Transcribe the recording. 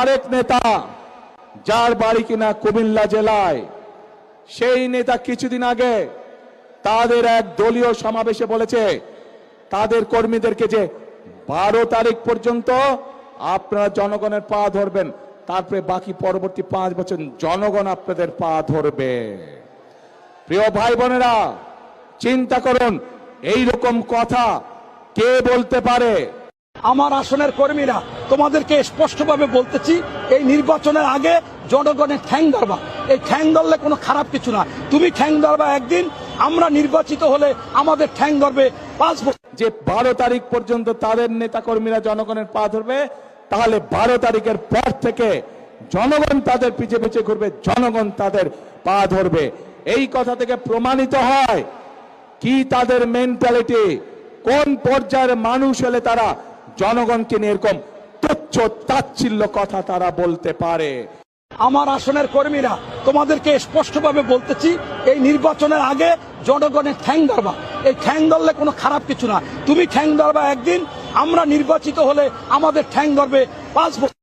আরেক নেতা যার বাড়ি কিনা কুমিল্লা জেলায়, সেই নেতা কিছুদিন আগে তাদের এক দলীয় সমাবেশে বলেছে তাদের কর্মীদেরকে যে 12 তারিখ পর্যন্ত আপনারা জনগণের পা ধরবেন, তারপরে বাকি পরবর্তী 5 বছর জনগণ আপনাদের পা ধরবে। প্রিয় ভাই বোনেরা, চিন্তা করুন এই রকম কথা কে বলতে পারে? আমার আসনের কর্মীরা তোমাদেরকে স্পষ্টভাবে বলতেছি, এই নির্বাচনের আগে জনগণের ঠ্যাং ধরবা। এই ঠ্যাং ধরলে কোনো খারাপ কিছু না। তুমি ঠ্যাং ধরবা একদিন, আমরা নির্বাচিত হলে আমাদের ঠ্যাং ধরবে 5 বছর। যে 12 তারিখ পর্যন্ত তাদের নেতা কর্মীরা জনগণের পা ধরবে, তাহলে 12 তারিখের পর থেকে জনগণ তাদের পিছে পিছে ঘুরবে, জনগণ তাদের পা ধরবে। এই কথা থেকে প্রমাণিত হয় কি তাদের মেন্টালিটি, কোন পর্যায়ের মানুষ হলে তারা জনগণকে নিয়ে এরকম তুচ্ছ তাচ্ছিল্য কথা তারা বলতে পারে। আমার আসনের কর্মীরা তোমাদেরকে স্পষ্টভাবে বলতেছি, এই নির্বাচনের আগে জনগণের ঠ্যাং ধরবা। এই ঠ্যাং ধরলে কোনো খারাপ কিছু না। তুমি ঠ্যাং ধরবা একদিন, আমরা নির্বাচিত হলে আমাদের ঠ্যাং ধরবে 5 বছর।